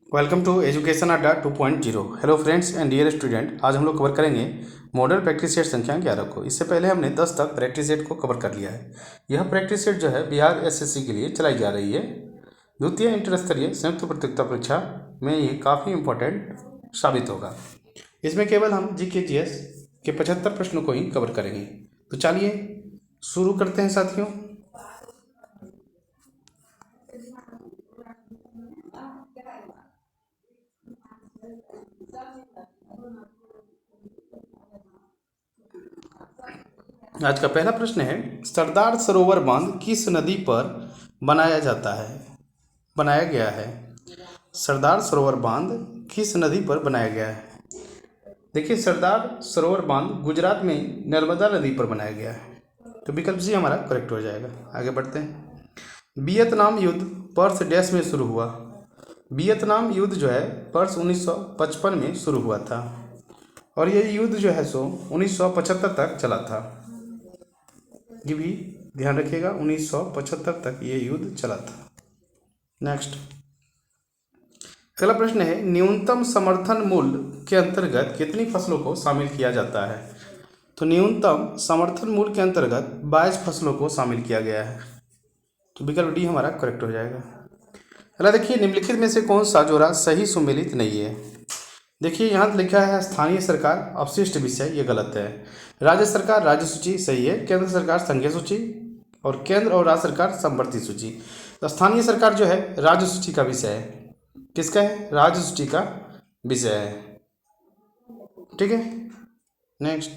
Welcome to education Adda 2.0। Hello friends and dear student, आज हम लोग कवर करेंगे मॉडल प्रैक्टिस सेट संख्या 11 को। इससे पहले हमने 10 तक प्रैक्टिस सेट को कवर कर लिया है। यह प्रैक्टिस सेट जो है बिहार एसएससी के लिए चलाई जा रही है। द्वितीय इंटर स्तरीय संयुक्त प्रतियोगिता परीक्षा में ये काफ़ी इंपॉर्टेंट साबित होगा। इसमें केवल हम GK/GS के 75 प्रश्नों को ही कवर करेंगे। तो चलिए शुरू करते हैं साथियों। आज का पहला प्रश्न है, सरदार सरोवर बांध किस नदी पर बनाया गया है। सरदार सरोवर बांध किस नदी पर बनाया गया है। देखिए, सरदार सरोवर बांध गुजरात में नर्मदा नदी पर बनाया गया है। तो विकल्प सी हमारा करेक्ट हो जाएगा। आगे बढ़ते हैं। वियतनाम युद्ध वर्ष डैश में शुरू हुआ। वियतनाम युद्ध जो है वर्ष 1955 में शुरू हुआ था और ये युद्ध जो है सो 1975 तक चला था। ये भी ध्यान रखिएगा, 1975 तक ये युद्ध चला था। नेक्स्ट अगला प्रश्न है, न्यूनतम समर्थन मूल्य के अंतर्गत कितनी फसलों को शामिल किया जाता है। तो न्यूनतम समर्थन मूल्य के अंतर्गत 22 फसलों को शामिल किया गया है। तो विकल्प डी हमारा करेक्ट हो जाएगा। अगला देखिए, निम्नलिखित में से कौन सा जोड़ा सही सुमेलित नहीं है। देखिए, यहाँ लिखा है स्थानीय सरकार अवशिष्ट विषय, ये गलत है। राज्य सरकार राज्य सूची सही है। केंद्र सरकार संघीय सूची और केंद्र और राज्य सरकार समवर्ती सूची। तो स्थानीय सरकार जो है राज्य सूची का विषय है। किसका है? राज्य सूची का विषय है। ठीक है। नेक्स्ट,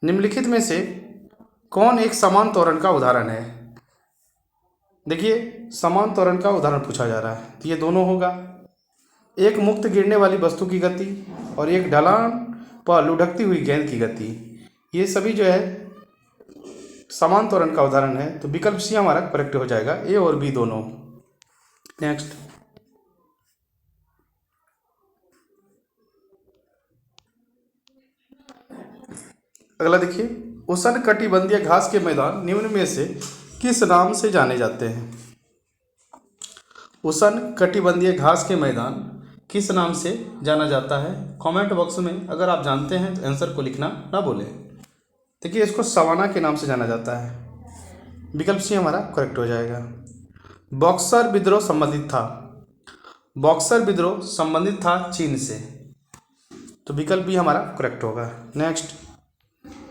निम्नलिखित में से कौन एक समान त्वरण का उदाहरण है। देखिए, समान त्वरण का उदाहरण पूछा जा रहा है तो ये दोनों होगा। एक मुक्त गिरने वाली वस्तु की गति और एक ढलान पर लुढ़कती हुई गेंद की गति, ये सभी जो है समान त्वरण का उदाहरण है। तो विकल्प सी हमारा करेक्ट हो जाएगा, ए और बी दोनों। नेक्स्ट अगला देखिए, उष्णकटिबंधीय घास के मैदान निम्न में से किस नाम से जाने जाते हैं। उष्णकटिबंधीय घास के मैदान किस नाम से जाना जाता है। कमेंट बॉक्स में अगर आप जानते हैं तो आंसर को लिखना ना भूलें। देखिए, इसको सवाना के नाम से जाना जाता है। विकल्प सी हमारा करेक्ट हो जाएगा। बक्सर विद्रोह संबंधित था। बक्सर विद्रोह संबंधित था चीन से। तो विकल्प भी हमारा करेक्ट होगा। नेक्स्ट,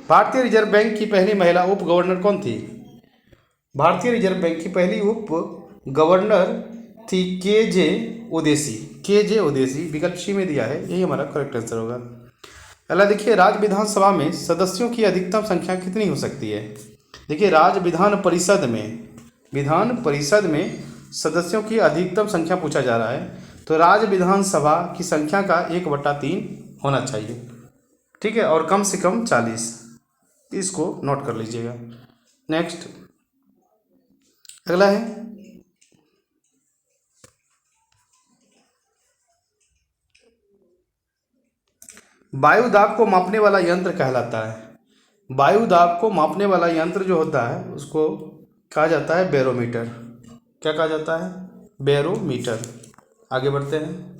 भारतीय रिजर्व बैंक की पहली महिला उप गवर्नर कौन थी। भारतीय रिजर्व बैंक की पहली उप गवर्नर थी KJ ओदेसी। KJ ओदेसी विकल्प सी में दिया है, यही हमारा करेक्ट आंसर होगा। अगला देखिए, राज्य विधानसभा में सदस्यों की अधिकतम संख्या कितनी हो सकती है। देखिए, राज्य विधान परिषद में सदस्यों की अधिकतम संख्या पूछा जा रहा है। तो राज्य विधानसभा की संख्या का 1/3 होना चाहिए। ठीक है, और कम से कम 40। इसको नोट कर लीजिएगा। नेक्स्ट अगला है, वायु दाब को मापने वाला यंत्र कहलाता है। वायु दाब को मापने वाला यंत्र जो होता है उसको कहा जाता है बैरोमीटर। क्या कहा जाता है? बैरोमीटर। आगे बढ़ते हैं।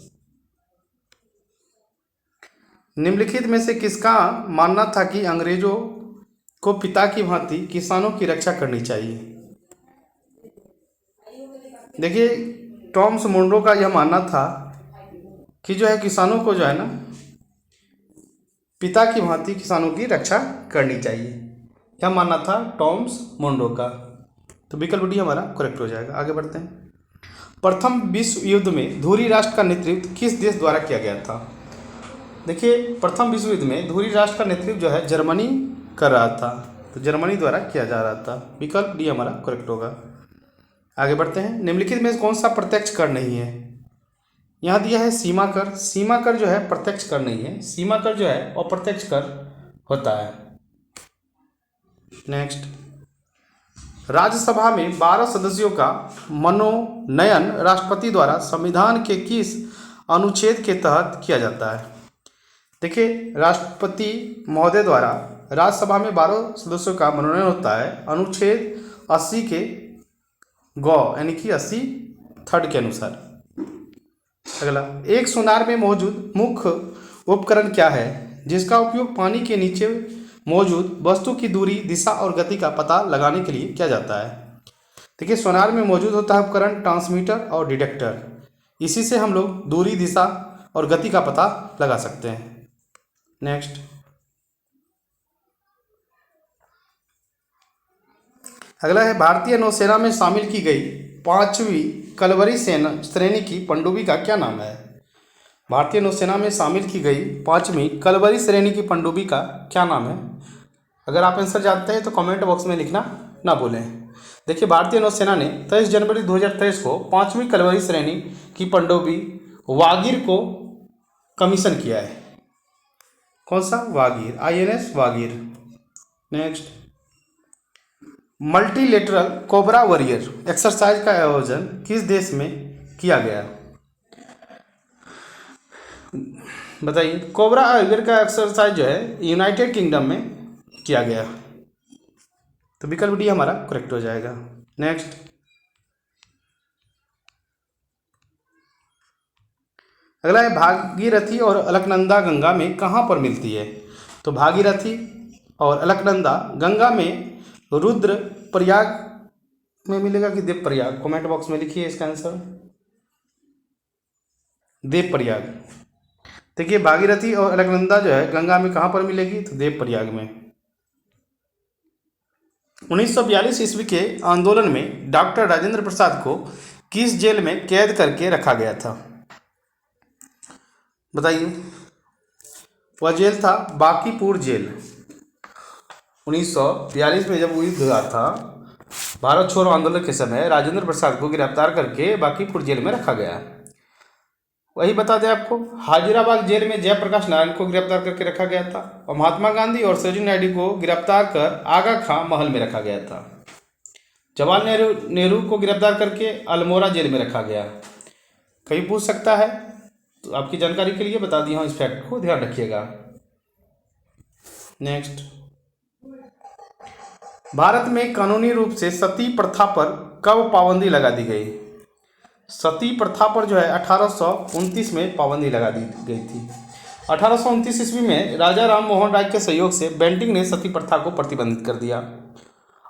निम्नलिखित में से किसका मानना था कि अंग्रेजों को पिता की भांति किसानों की रक्षा करनी चाहिए। देखिए, टॉमस मुनरो का यह मानना था कि जो है किसानों को जो है ना पिता की भांति किसानों की रक्षा करनी चाहिए। क्या मानना था टॉमस मुनरो का। तो विकल्प डी हमारा करेक्ट हो जाएगा। आगे बढ़ते हैं। प्रथम विश्व युद्ध में धुरी राष्ट्र का नेतृत्व किस देश द्वारा किया गया था। देखिए, प्रथम विश्व युद्ध में धुरी राष्ट्र का नेतृत्व जो है जर्मनी कर रहा था। तो जर्मनी द्वारा किया जा रहा था। विकल्प डी हमारा करेक्ट होगा। आगे बढ़ते हैं। निम्नलिखित में कौन सा प्रत्यक्ष कर नहीं है। यहाँ दिया है सीमा कर। सीमा कर जो है प्रत्यक्ष कर नहीं है। सीमा कर जो है अप्रत्यक्ष कर होता है। नेक्स्ट, राज्यसभा में 12 सदस्यों का मनोनयन राष्ट्रपति द्वारा संविधान के किस अनुच्छेद के तहत किया जाता है। देखिए, राष्ट्रपति महोदय द्वारा राज्यसभा में 12 सदस्यों का मनोनयन होता है अनुच्छेद 80 के ग यानी कि 80 थर्ड के अनुसार। अगला, एक सोनार में मौजूद मुख्य उपकरण क्या है जिसका उपयोग पानी के नीचे मौजूद वस्तु की दूरी, दिशा और गति का पता लगाने के लिए किया जाता है? देखिए, सोनार में मौजूद होता है उपकरण ट्रांसमीटर और डिटेक्टर। इसी से हम लोग दूरी, दिशा और गति का पता लगा सकते हैं। नेक्स्ट, अगला है, भारतीय नौसेना में शामिल की गई 5वीं कलवरी सेना श्रेणी की पनडुब्बी का क्या नाम है? भारतीय नौसेना में शामिल की गई 5वीं कलवरी श्रेणी की पनडुब्बी का क्या नाम है? अगर आप आंसर जानते हैं तो कमेंट बॉक्स में लिखना ना भूलें। देखिए, भारतीय नौसेना ने 23 जनवरी 2023 को 5वीं कलवरी श्रेणी की पनडुब्बी वागीर को कमीशन किया है। कौन सा? Vagir, INS Vagir. Next, multilateral cobra warrior exercise का आयोजन किस देश में किया गया? बताइए। कोबरा वॉरियर का एक्सरसाइज जो है यूनाइटेड किंगडम में किया गया। तो विकल्प डी हमारा करेक्ट हो जाएगा। नेक्स्ट, अगला है, भागीरथी और अलकनंदा गंगा में कहाँ पर मिलती है? तो भागीरथी और अलकनंदा गंगा में रुद्रप्रयाग में मिलेगा कि देवप्रयाग? कमेंट बॉक्स में लिखिए इसका आंसर। देवप्रयाग। देखिए, भागीरथी और अलकनंदा जो है गंगा में कहाँ पर मिलेगी? तो देवप्रयाग में। 1942 ईस्वी के आंदोलन में डॉक्टर राजेंद्र प्रसाद को किस जेल में कैद करके रखा गया था? बताइए। वह जेल था बांकीपुर जेल। 1942 में जब युद्ध हुआ था, भारत छोड़ो आंदोलन के समय राजेंद्र प्रसाद को गिरफ्तार करके बांकीपुर जेल में रखा गया। वही बता दें आपको, हाजिराबाद जेल में जयप्रकाश नारायण को गिरफ्तार करके रखा गया था और महात्मा गांधी और सरोजिनी नायडू को गिरफ्तार कर आगा खां महल में रखा गया था। जवाहरलाल नेहरू को गिरफ्तार करके अल्मोड़ा जेल में रखा गया। कभी पूछ सकता है, तो आपकी जानकारी के लिए बता दिया हूँ, इस फैक्ट को ध्यान रखिएगा। नेक्स्ट, भारत में कानूनी रूप से सती प्रथा पर कब पाबंदी लगा दी गई? सती प्रथा पर जो है 1829 में पाबंदी लगा दी गई थी। 1829 ईस्वी में राजा राम मोहन राय के सहयोग से बेंटिंग ने सती प्रथा को प्रतिबंधित कर दिया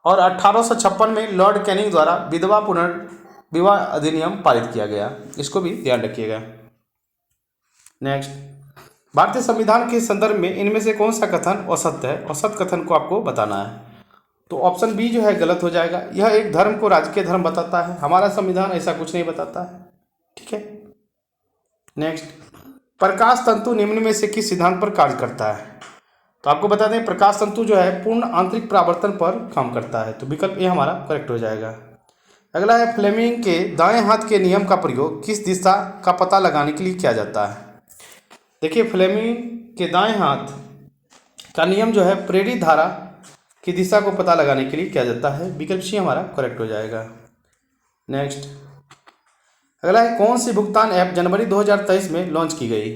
और 1856 में लॉर्ड कैनिंग द्वारा विधवा पुनर्विवाह अधिनियम पारित किया गया। इसको भी ध्यान रखिएगा। नेक्स्ट, भारतीय संविधान के संदर्भ में इनमें से कौन सा कथन असत्य है? असत्य कथन को आपको बताना है। तो ऑप्शन बी जो है गलत हो जाएगा। यह एक धर्म को राजकीय धर्म बताता है। हमारा संविधान ऐसा कुछ नहीं बताता है। ठीक है। नेक्स्ट, प्रकाश तंतु निम्न में से किस सिद्धांत पर कार्य करता है? तो आपको बता दें, प्रकाश तंतु जो है पूर्ण आंतरिक परावर्तन पर काम करता है। तो विकल्प ए हमारा करेक्ट हो जाएगा। अगला है, फ्लेमिंग के दाएं हाथ के नियम का प्रयोग किस दिशा का पता लगाने के लिए किया जाता है? देखिए, फ्लेमिंग के दाएं हाथ का नियम जो है प्रेरित धारा की दिशा को पता लगाने के लिए किया जाता है। विकल्प सी हमारा करेक्ट हो जाएगा। नेक्स्ट, अगला है, कौन सी भुगतान ऐप जनवरी 2023 में लॉन्च की गई?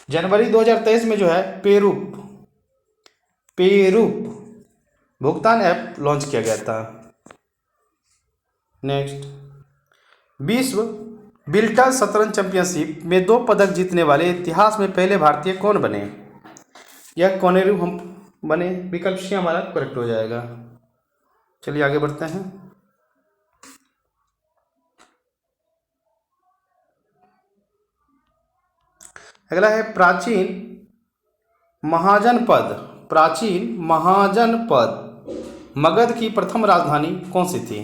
जनवरी 2023 में जो है पेरूप भुगतान ऐप लॉन्च किया गया था। नेक्स्ट, विश्व बिल्टल शतरंज चैंपियनशिप में 2 पदक जीतने वाले इतिहास में पहले भारतीय कौन बने? यह कोनेरू हम बने। विकल्प सी हमारा करेक्ट हो जाएगा। चलिए आगे बढ़ते हैं। अगला है, प्राचीन महाजनपद मगध की प्रथम राजधानी कौन सी थी?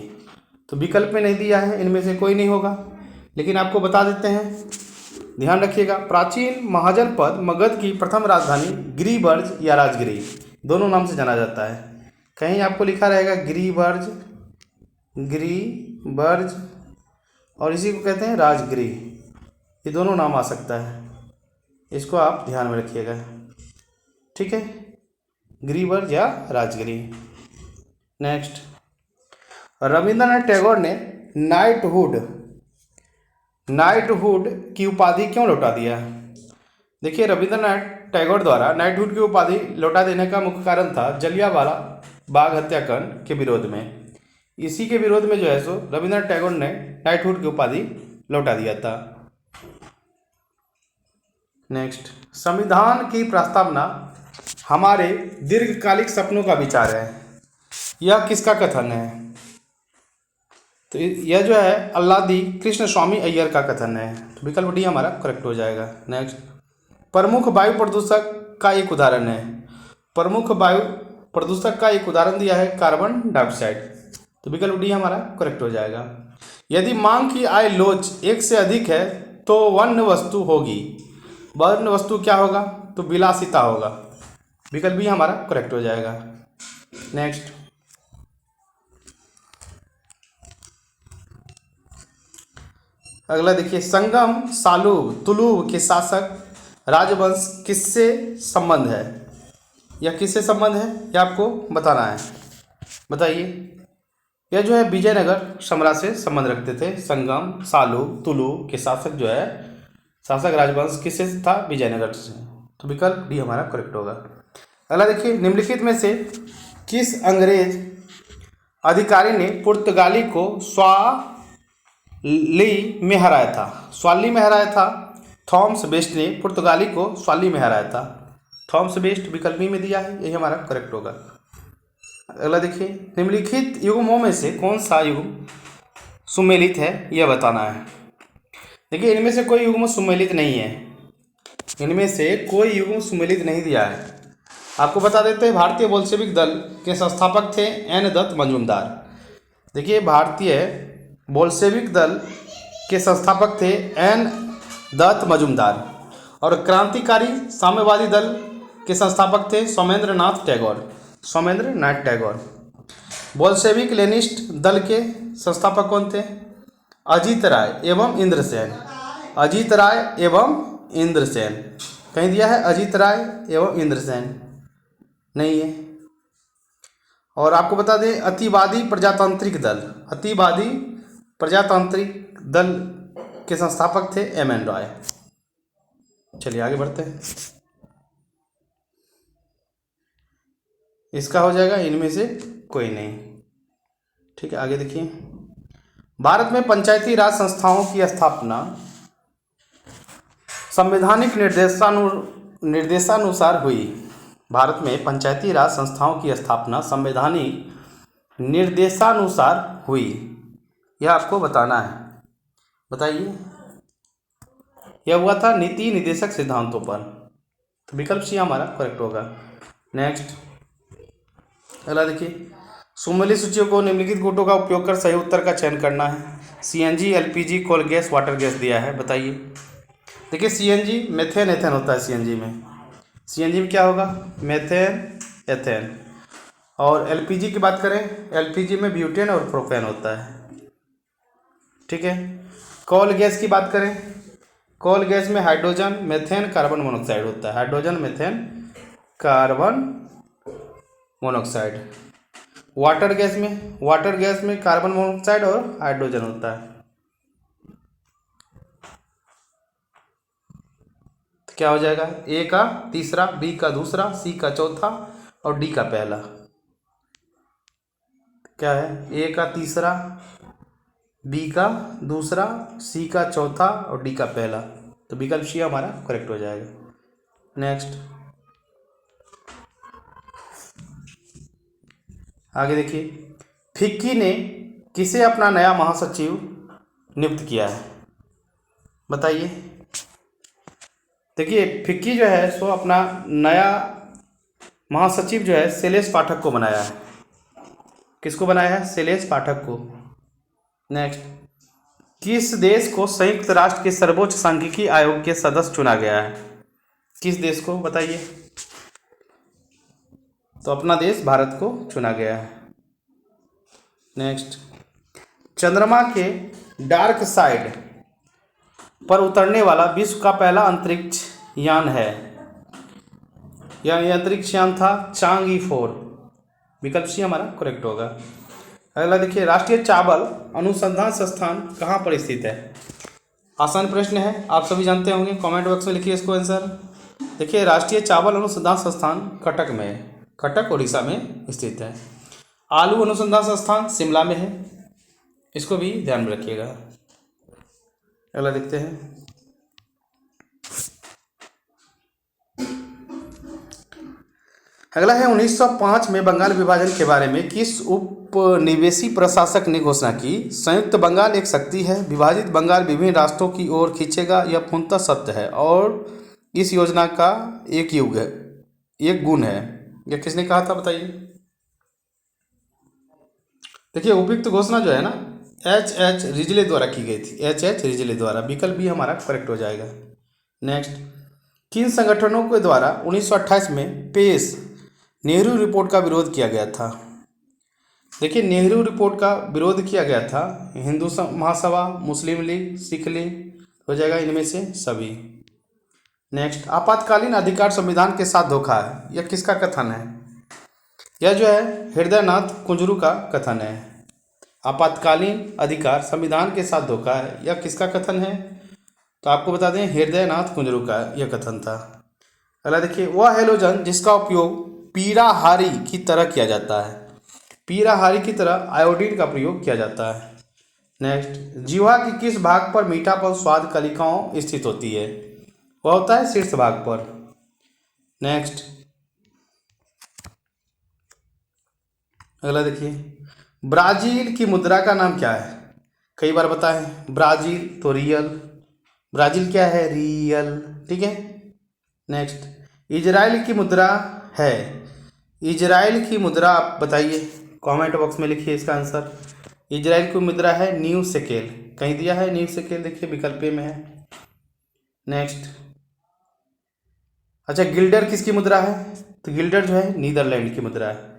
तो विकल्प में नहीं दिया है, इनमें से कोई नहीं होगा, लेकिन आपको बता देते हैं, ध्यान रखिएगा। प्राचीन महाजनपद मगध की प्रथम राजधानी गिरिवर्ज या राजगिरी, दोनों नाम से जाना जाता है। कहीं आपको लिखा रहेगा गिरिवर्ज और इसी को कहते हैं राजगिरी। ये दोनों नाम आ सकता है, इसको आप ध्यान में रखिएगा। ठीक है, गिरिवर्ज या राजगिरी। नेक्स्ट, रविंद्रनाथ टैगोर ने नाइटहुड की उपाधि क्यों लौटा दिया? देखिए, रविंद्रनाथ टैगोर द्वारा नाइटहुड की उपाधि लौटा देने का मुख्य कारण था जलियांवाला बाग हत्याकांड के विरोध में। इसी के विरोध में जो है सो रविंद्रनाथ टैगोर ने नाइटहुड की उपाधि लौटा दिया था। नेक्स्ट, संविधान की प्रस्तावना हमारे दीर्घकालिक सपनों का विचार है, यह किसका कथन है? तो यह जो है अल्लादी कृष्ण स्वामी अय्यर का कथन है। तो विकल्प डी हमारा करेक्ट हो जाएगा। नेक्स्ट, प्रमुख वायु प्रदूषक का एक उदाहरण है। प्रमुख वायु प्रदूषक का एक उदाहरण दिया है कार्बन डाइऑक्साइड। तो विकल्प डी हमारा करेक्ट हो जाएगा। यदि मांग की आय लोच 1 से अधिक है तो वन्य वस्तु होगी। वन्य वस्तु क्या होगा? तो विलासिता होगा। विकल्प बी हमारा करेक्ट हो जाएगा। नेक्स्ट, अगला देखिए, संगम सालूब तुलुब के शासक राजवंश किससे संबंध है? यह किससे संबंध है यह आपको बताना है। बताइए। यह जो है विजयनगर साम्राज्य से संबंध रखते थे। संगम सालूब तुलुब के शासक जो है शासक राजवंश किससे था? विजयनगर से। तो विकल्प डी हमारा करेक्ट होगा। अगला देखिए, निम्नलिखित में से किस अंग्रेज अधिकारी ने पुर्तगाली को स्वाली में हराया था? स्वाली में हराया था। थॉमस बेस्ट ने पुर्तगाली को स्वाली में हराया था। थॉमस बेस्ट विकल्प बी में दिया है, यही हमारा करेक्ट होगा। अगला देखिए, निम्नलिखित युग्मों में से कौन सा युग्म सुमेलित है यह बताना है। देखिए, इनमें से कोई युग्म सुमेलित नहीं है। इनमें से कोई युग्म सुमेलित नहीं दिया है। आपको बता देते हैं, भारतीय बोल्शेविक दल के संस्थापक थे एन दत्त मजूमदार। देखिए, भारतीय बोल्शेविक दल के संस्थापक थे एन दत्त मजूमदार। और क्रांतिकारी साम्यवादी दल के संस्थापक थे सोमेंद्र नाथ टैगोर। सोमेंद्र नाथ टैगोर। बोल्शेविक लेनिस्ट दल के संस्थापक कौन थे? अजीत राय एवं इंद्रसेन। अजीत राय एवं इंद्रसेन। कहीं दिया है अजीत राय एवं इंद्रसेन? नहीं है। और आपको बता दें, अतिवादी प्रजातांत्रिक दल, अतिवादी प्रजातांत्रिक दल के संस्थापक थे एम एन रॉय। चलिए आगे बढ़ते हैं। इसका हो जाएगा इनमें से कोई नहीं। ठीक है, आगे देखिए। भारत में पंचायती राज संस्थाओं की स्थापना संवैधानिक निर्देशानुसार हुई। भारत में पंचायती राज संस्थाओं की स्थापना संवैधानिक निर्देशानुसार हुई, यह आपको बताना है। बताइए। यह हुआ था नीति निर्देशक सिद्धांतों पर। तो विकल्प सी हमारा करेक्ट होगा। नेक्स्ट, अगला देखिए, सुमेलित सूचियों को निम्नलिखित गुटों का उपयोग कर सही उत्तर का चयन करना है। CNG, LPG, coal gas, water gas दिया है। बताइए। देखिए, सीएनजी मेथेन एथेन होता है। सीएनजी में क्या होगा? Methane ethane. और एलपीजी की बात करें, एलपीजी में ब्यूटेन और प्रोपेन होता है। ठीक है। कोल गैस की बात करें, कोल गैस में हाइड्रोजन मेथेन कार्बन मोनोऑक्साइड होता है। Hydrogen methane carbon monoxide. Water gas में कार्बन मोनोऑक्साइड और हाइड्रोजन होता है। तो क्या हो जाएगा? ए का तीसरा, बी का दूसरा, सी का चौथा और डी का पहला। क्या है? ए का तीसरा, बी का दूसरा, सी का चौथा और डी का पहला। तो विकल्प सी हमारा करेक्ट हो जाएगा। नेक्स्ट, आगे देखिए, फिक्की ने किसे अपना नया महासचिव नियुक्त किया है? बताइए। देखिए, फिक्की जो है सो अपना नया महासचिव जो है शैलेश पाठक को बनाया है। किसको बनाया है? शैलेश पाठक को। नेक्स्ट, किस देश को संयुक्त राष्ट्र के सर्वोच्च सांख्यिकी आयोग के सदस्य चुना गया है? किस देश को? बताइए। तो अपना देश भारत को चुना गया है। नेक्स्ट, चंद्रमा के डार्क साइड पर उतरने वाला विश्व का पहला अंतरिक्ष यान है। यह अंतरिक्ष यान था चांग-ई 4। विकल्प सी हमारा करेक्ट होगा। अगला देखिए, राष्ट्रीय चावल अनुसंधान संस्थान कहाँ पर स्थित है? आसान प्रश्न है, आप सभी जानते होंगे। कमेंट बॉक्स में लिखिए इसको आंसर। देखिए, राष्ट्रीय चावल अनुसंधान संस्थान कटक में है। कटक उड़ीसा में स्थित है। आलू अनुसंधान संस्थान शिमला में है, इसको भी ध्यान में रखिएगा। अगला देखते हैं। अगला है 1905 में बंगाल विभाजन के बारे में किस उपनिवेशी प्रशासक ने घोषणा की? संयुक्त बंगाल एक शक्ति है, विभाजित बंगाल विभिन्न राष्ट्रों की ओर खींचेगा, यह पूर्णतः सत्य है और इस योजना का एक युग है, एक गुण है। यह किसने कहा था बताइए? देखिए उपयुक्त घोषणा जो है ना एच रिजले द्वारा की गई थी, एच रिजले द्वारा। विकल्प भी हमारा करेक्ट हो जाएगा। नेक्स्ट, किन संगठनों के द्वारा 1928 में पेश नेहरू रिपोर्ट का विरोध किया गया था? देखिए नेहरू रिपोर्ट का विरोध किया गया था हिंदू महासभा, मुस्लिम लीग, सिख लीग, हो जाएगा इनमें से सभी। नेक्स्ट, आपातकालीन अधिकार संविधान के साथ धोखा है, यह किसका कथन है? यह जो है हृदयनाथ कुंजरू का कथन है। आपातकालीन अधिकार संविधान के साथ धोखा है, यह किसका कथन है? तो आपको बता दें हृदयनाथ कुंजरू का यह कथन था। अगला देखिए, वह हैलोजन जिसका उपयोग पीड़ाहारी की तरह किया जाता है, पीड़ाहारी की तरह आयोडीन का प्रयोग किया जाता है। नेक्स्ट, जीवा के किस भाग पर मीठापन स्वाद कलिकाओं स्थित होती है? वह होता है शीर्ष भाग पर। नेक्स्ट, अगला देखिए, ब्राजील की मुद्रा का नाम क्या है? कई बार बताएं ब्राजील तो रियल, ब्राजील क्या है? रियल, ठीक है। नेक्स्ट, इजराइल की मुद्रा है, इजराइल की मुद्रा आप बताइए, कमेंट बॉक्स में लिखिए इसका आंसर। इजराइल की मुद्रा है न्यू शेकेल, कहीं दिया है न्यू शेकेल, देखिए विकल्प में है। नेक्स्ट, अच्छा गिल्डर किसकी मुद्रा है? तो गिल्डर जो है नीदरलैंड की मुद्रा है,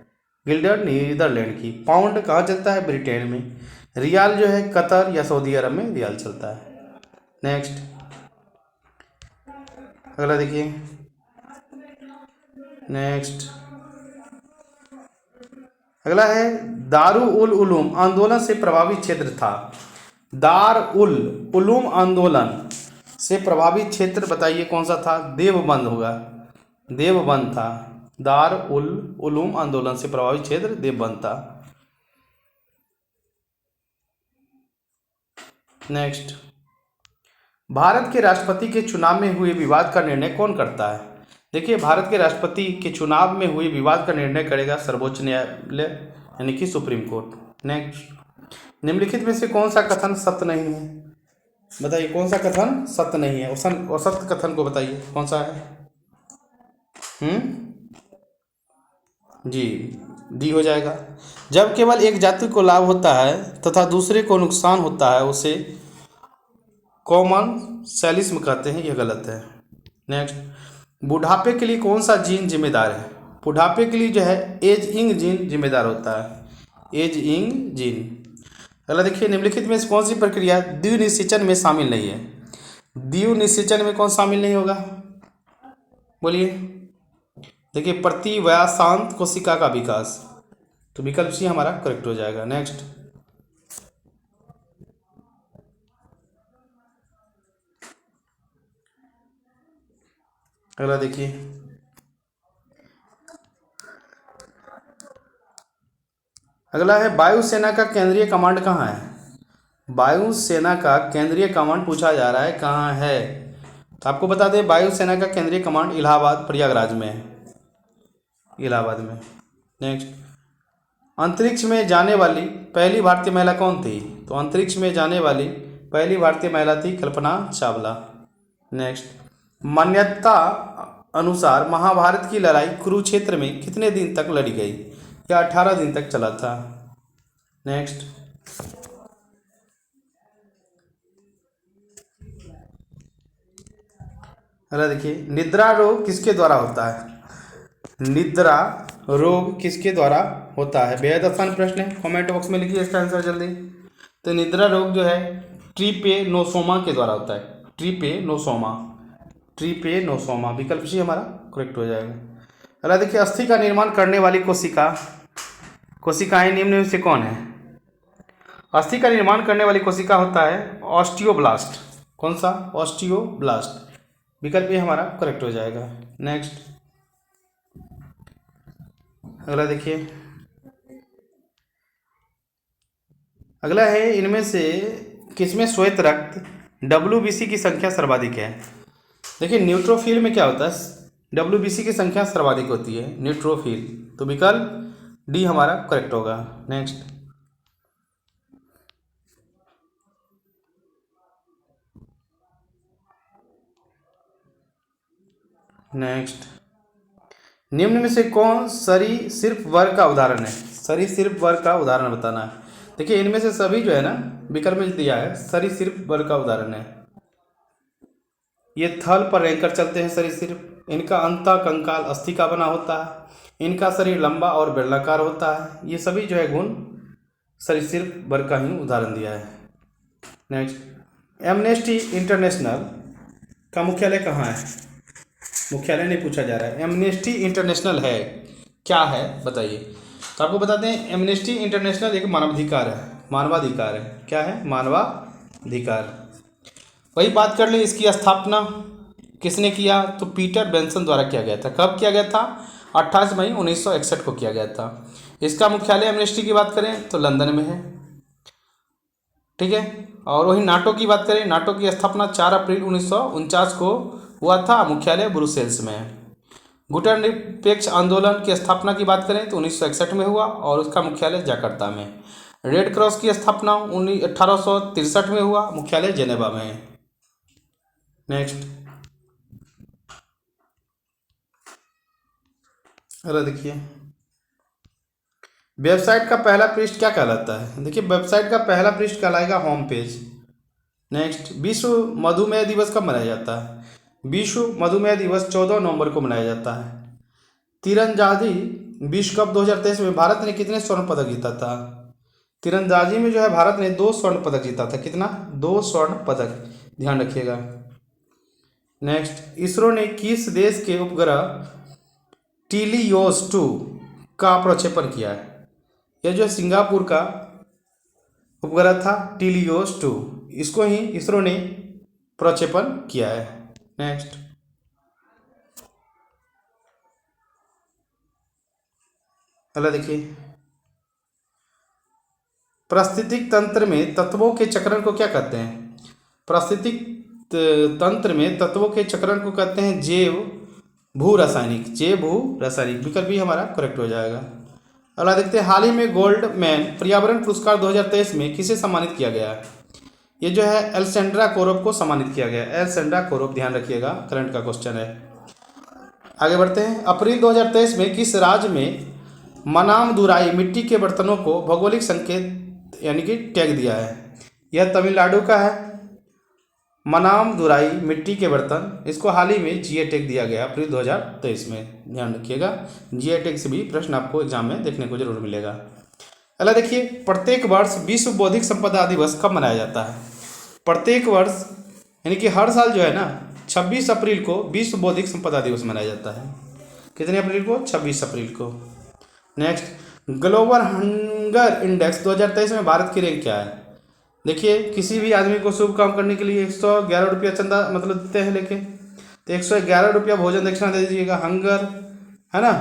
गिल्डर नीदरलैंड की। पाउंड कहाँ चलता है? ब्रिटेन में। रियाल जो है कतर या सऊदी अरब में रियाल चलता है। नेक्स्ट, अगला देखिए, नेक्स्ट अगला है दारू उल उलूम आंदोलन से प्रभावित क्षेत्र था। दार उल उलूम आंदोलन से प्रभावित क्षेत्र बताइए कौन सा था? देवबंद होगा, देवबंद था। दार उल उलूम आंदोलन से प्रभावित क्षेत्र देवबंद था। नेक्स्ट, भारत के राष्ट्रपति के चुनाव में हुए विवाद का निर्णय कौन करता है? देखिए भारत के राष्ट्रपति के चुनाव में हुए विवाद का निर्णय करेगा सर्वोच्च न्यायालय यानी कि सुप्रीम कोर्ट। नेक्स्ट, निम्नलिखित में से कौन सा कथन सत्य नहीं है? बताइए कौन सा कथन सत्य नहीं है? असत्य कथन को बताइए कौन सा है? जी डी हो जाएगा। जब केवल एक जाति को लाभ होता है तथा दूसरे को नुकसान होता है उसे कॉमन सेलिस्म कहते हैं, यह गलत है। नेक्स्ट, बुढ़ापे के लिए कौन सा जीन जिम्मेदार है? बुढ़ापे के लिए जो है एजिंग जीन जिम्मेदार होता है, एजिंग जीन। अगला देखिए, निम्नलिखित में कौन सी प्रक्रिया द्विनिषेचन में शामिल नहीं है? द्विनिषेचन में कौन शामिल नहीं होगा? बोलिए। देखिए प्रतिव्यासांत कोशिका का विकास, तो विकल्प सी हमारा करेक्ट हो जाएगा। नेक्स्ट, अगला देखिए, अगला है वायुसेना का केंद्रीय कमांड कहाँ है? वायुसेना का केंद्रीय कमांड पूछा जा रहा है कहाँ है? तो आपको बता दें वायुसेना का केंद्रीय कमांड इलाहाबाद प्रयागराज में है, इलाहाबाद में। नेक्स्ट, अंतरिक्ष में जाने वाली पहली भारतीय महिला कौन थी? तो अंतरिक्ष में जाने वाली पहली भारतीय महिला थी कल्पना चावला। नेक्स्ट, मान्यता अनुसार महाभारत की लड़ाई कुरुक्षेत्र में कितने दिन तक लड़ी गई? या 18 दिन तक चला था। नेक्स्ट, अगला देखिए, निद्रा रोग किसके द्वारा होता है? निद्रा रोग किसके द्वारा होता है? बेहद आसान प्रश्न है, कमेंट बॉक्स में लिखिए इसका आंसर जल्दी। तो निद्रा रोग जो है ट्रिपेनोसोमा के द्वारा होता है, ट्रिपेनोसोमा, ट्रिपेनोसोमा, विकल्प सी हमारा करेक्ट हो जाएगा। अगला देखिए, अस्थि का निर्माण करने वाली कोशिकाएं निम्न में से कौन है? अस्थि का निर्माण करने वाली कोशिका होता है ऑस्टियोब्लास्ट, कौन सा? ऑस्टियोब्लास्ट, विकल्प ये हमारा करेक्ट हो जाएगा। नेक्स्ट, अगला देखिए, अगला है इनमें से किसमें श्वेत रक्त WBC की संख्या सर्वाधिक है? देखिए न्यूट्रोफिल में क्या होता है? WBC की संख्या सर्वाधिक होती है? न्यूट्रोफिल। तो विकल्प डी हमारा करेक्ट होगा। नेक्स्ट, निम्न में से कौन सरीसृप वर्ग का उदाहरण है? सरीसृप वर्ग का उदाहरण बताना है। देखिए इनमें से सभी जो है ना, विकल्प में दिया है सरीसृप वर्ग का उदाहरण है। ये थल पर रहकर चलते हैं सरीसृप। इनका अंतः कंकाल अस्थि का बना होता है। इनका शरीर लंबा और बेलनाकार होता है। ये सभी जो है गुण सरीसृप वर्ग का ही उदाहरण दिया है। नेक्स्ट, एमनेस्टी इंटरनेशनल का मुख्यालय कहाँ है? मुख्यालय नहीं पूछा जा रहा है, एमनेस्टी इंटरनेशनल है क्या है बताइए। तो आपको बताते हैं एमनेस्टी इंटरनेशनल एक मानवाधिकार है। मानवाधिकार है, क्या है? मानवाधिकार। वही बात कर लें, इसकी स्थापना किसने किया? तो पीटर बेंसन द्वारा किया गया था। कब किया गया था? 28 मई 1961 को किया गया था। इसका मुख्यालय एमनेस्टी की बात करें तो लंदन में है, ठीक है। और वही नाटो की बात करें, नाटो की स्थापना 4 अप्रैल 1949 को हुआ था, मुख्यालय ब्रुसेल्स में है। गुटनिरपेक्ष आंदोलन की स्थापना की बात करें तो 1961 में हुआ और उसका मुख्यालय जकार्ता में। रेड क्रॉस की स्थापना 1863 में हुआ, मुख्यालय जेनेवा में है। नेक्स्ट, अरे देखिए वेबसाइट का पहला पृष्ठ क्या कहलाता है? देखिए वेबसाइट का पहला पृष्ठ कहलाएगा होम पेज। नेक्स्ट, विश्व मधुमेह दिवस कब मनाया जाता है? विश्व मधुमेह दिवस 14 नवंबर को मनाया जाता है। तीरंदाजी विश्व कप 2023 में भारत ने कितने स्वर्ण पदक जीता था? तीरंदाजी में जो है भारत ने 2 स्वर्ण पदक जीता था। कितना? 2 स्वर्ण पदक, ध्यान रखिएगा। नेक्स्ट, इसरो ने किस देश के उपग्रह टीलियोस 2 का प्रक्षेपण किया है? यह जो है सिंगापुर का उपग्रह था टीलियोस 2, इसको ही इसरो ने प्रक्षेपण किया है। नेक्स्ट, अगला देखिए, पारिस्थितिक तंत्र में तत्वों के चक्रण को क्या कहते हैं? पारिस्थितिक तंत्र में तत्वों के चक्रण को कहते हैं जैव भू रासायनिक। जैव भू रासायनिक, विकल्प भी हमारा करेक्ट हो जाएगा। अगला देखते हैं, हाल ही में गोल्डमैन पर्यावरण पुरस्कार 2023 में किसे सम्मानित किया गया? ये जो है एलेक्जेंड्रा कोरोव को सम्मानित किया गया। एलेक्जेंड्रा कोरोव, ध्यान रखिएगा, करंट का क्वेश्चन है। आगे बढ़ते हैं, अप्रैल 2023 में किस राज्य में मनामदुराई मिट्टी के बर्तनों को भौगोलिक संकेत यानी कि टैग दिया है? यह तमिलनाडु का है। मनामदुराई मिट्टी के बर्तन, इसको हाल ही में जीआई टैग दिया गया अप्रैल 2023 में, ध्यान रखिएगा। जीआई टैग से भी प्रश्न आपको एग्जाम में देखने को जरूर मिलेगा। अगला देखिए, प्रत्येक वर्ष विश्व बौद्धिक संपदा दिवस कब मनाया जाता है? प्रत्येक वर्ष यानी कि हर साल जो है ना 26 अप्रैल को विश्व बौद्धिक संपदा दिवस मनाया जाता है। कितने अप्रैल को? 26 अप्रैल को। नेक्स्ट, ग्लोबल हंगर इंडेक्स 2023 में भारत की रैंक क्या है? देखिए किसी भी आदमी को शुभ काम करने के लिए 111 रुपया चंदा मतलब देते हैं लेके, तो 111 रुपया भोजन दक्षिणा दे दीजिएगा। हंगर है ना,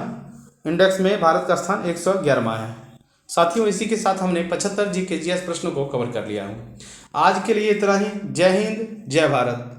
इंडेक्स में भारत का स्थान 111वां है। साथियों इसी के साथ हमने 75 GK GS प्रश्नों को कवर कर लिया हूँ। आज के लिए इतना ही। जय हिंद, जय भारत।